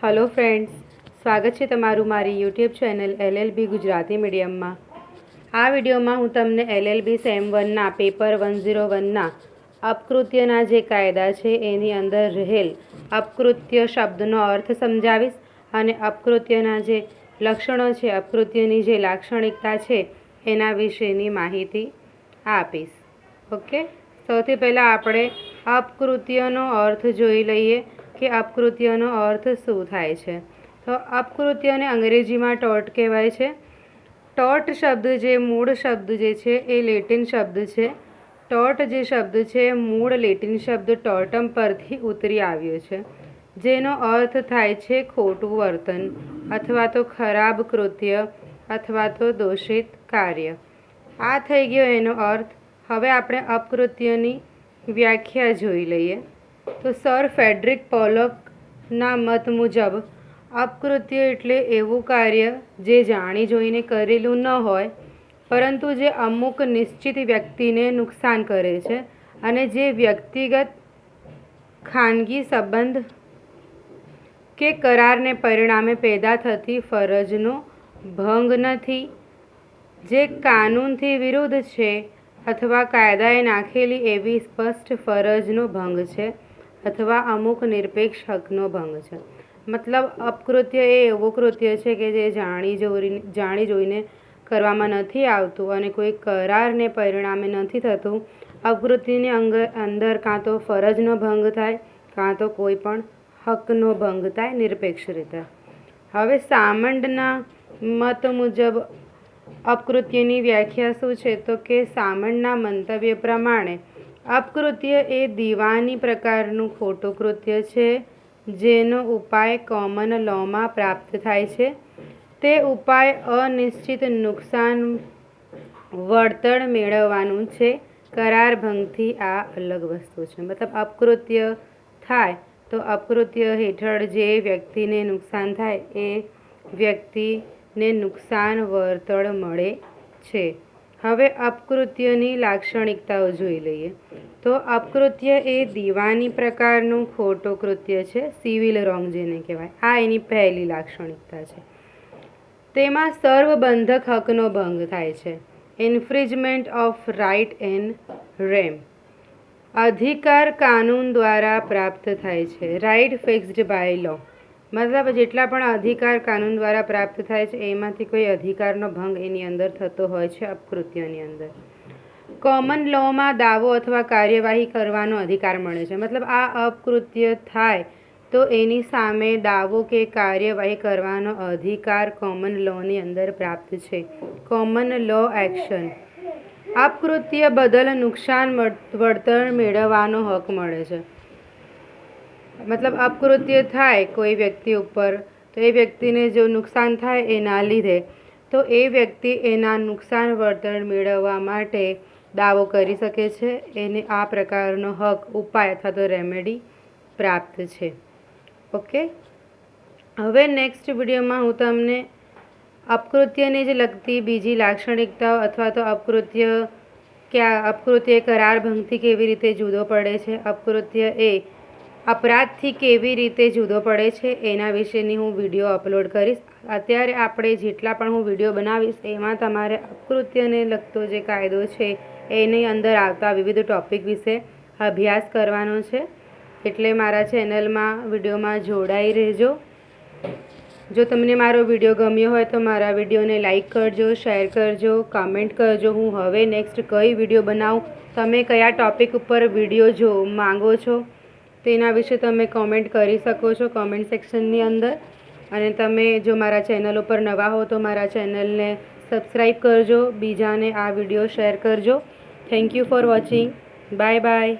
Hello friends, स्वागत है तमारू मारी YouTube channel LLB Gujarati medium में। आ विडियो में हूँ तमने LLB सेम 1 ना पेपर 101 ना अपकृत्यना जे कायदा है एनी अंदर रहेल अपकृत्य शब्दनो अर्थ समझावीश अने अपकृत्यना जे लक्षणों है, अपकृत्यनी जे लाक्षणिकता है एना विशेनी माहिती आपीश। ओके, सौथी पहला आपणे अपकृत्यनो अर्थ जोई लईए कि अपकृत्यनो अर्थ शुं थाय छे। तो अपकृत्यने अंग्रेजी में टॉर्ट कहेवाय छे। टॉर्ट शब्द जे मूळ शब्द जे छे ए लेटिन शब्द छे। टॉर्ट जे शब्द छे मूळ लेटिन शब्द टॉर्टम परथी उतरी आव्यो छे, जेनो अर्थ थाय छे खोटुं वर्तन अथवा तो खराब कृत्य अथवा तो दोषित कार्य। आ थई गयो एनो अर्थ। हवे आपणे अपकृत्यनी व्याख्या जोई लईए। तो सर फ्रेडरिक पोलकना मत मुजब अपकृत्य एटले एवुं कार्य जे जाणी जोईने करेलुं न होय, परंतु जे अमुक निश्चित व्यक्तिने नुकसान करे छे अने जे व्यक्तिगत खानगी संबंध के करारने परिणामे पैदा थती फरजनो भंग नथी, जे कानूनथी विरुद्ध छे अथवा कायदाए नाखेली एवी स्पष्ट फरजनो भंग छे अथवा अमुक निरपेक्ष हकनो भंग छे। मतलब अपकृत्य ए एवो कृत्य छे कि जे जाणी जोईने करवामां नथी आवतुं अने कोई करारने परिणामे नथी थतुं। अपकृत्यनी अंदर कां तो फरजनो भंग थाय कां तो कोई पण हकनो भंग थाय निरपेक्ष रीते। हवे सामंडना मत मुजब अपकृत्यनी व्याख्या शुं छे तो कि सामंडना मंतव्य प्रमाणे अपकृत्य ए दीवानी प्रकारनुं खोटुं कृत्य छे जेनो उपाय कॉमन लॉ में प्राप्त थाय छे। ते उपाय अनिश्चित नुकसान वळतर मेळववानुं छे। करार भंगथी आ अलग वस्तु छे। मतलब अपकृत्य थाय तो अपकृत्य हेठळ जे व्यक्तिने नुकसान थाय ए व्यक्तिने नुकसान वळतर मळे छे। हवे अपकृत्यनी लाक्षणिकताओ जोई लईए। तो अपकृत्य ए दीवानी प्रकारनुं खोटुं कृत्य छे, सिविल रोंग जेने कहेवाय। आ एनी पहेली लाक्षणिकता छे। तेमां सर्वबंधक हकनो भंग थाय छे, इन्फ्रिजमेंट ऑफ राइट एंड रेम। अधिकार कानून द्वारा प्राप्त थाय छे, राइट फिक्स्ड बाय लॉ। मतलब जेटला पण अधिकार कानून द्वारा प्राप्त थाय छे एमांथी कोई अधिकारनो भंग एनी अंदर थतो होय छे अपकृत्यनी अंदर। कॉमन लॉ में दावो अथवा कार्यवाही करवानो अधिकार मळे छे। मतलब आ अपकृत्य थाय तो एनी सामे दावो के कार्यवाही करवानो अधिकार कॉमन लॉनी अंदर प्राप्त छे। Common law action. अपकृत्य बदल नुकसान वळतर मेळवવાનો हक मळे छे। मतलब अपकृत्य थाय कोई व्यक्ति उपर तो ए व्यक्तिने जो नुकसान थाय एना लीधे तो ए व्यक्ति एना नुकसान वळतर मेळववा माटे दावो करी सके छे। एने आ प्रकारनो हक उपाय अथवा तो रेमेडी प्राप्त छे। ओके, हवे नेक्स्ट विडियो में हूँ तमने अपकृत्यने जे लगती बीजी लाक्षणिकताओ अथवा तो अपकृत्य करार भंगथी केवी रीते जुदो पड़े छे, अपकृत्य ए अपराधथी केवी रीते जुदो पड़े छे एना विशेनी हूँ विडियो अपलोड करीश। अत्यारे आपणे जेटला पण हूँ विडियो बनावीश एमां तमारे अपकृत्यने लगतो जे कायदो छे एनी अंदर आवता विविध टॉपिक विषे अभ्यास करवानो छे। एटले मारा चेनलमां विडियोमां जोडाई रहेजो। जो तमने मारो विडियो गम्यो होय तो मारा विडियोने लाइक करजो, शेर करजो, कमेंट करजो। हूँ हवे नेक्स्ट कई विडियो बनावुं, तमे कया टॉपिक पर विडियो जो मांगो छो तेना विषे तमे कॉमेंट करी शको छो कॉमेंट सेक्शननी अंदर। अने तमे जो मारा चेनल पर नवा हो तो मारा चेनलने सब्सक्राइब करजो, बीजाने आ विडियो शेर करजो। Thank you for watching. Bye bye.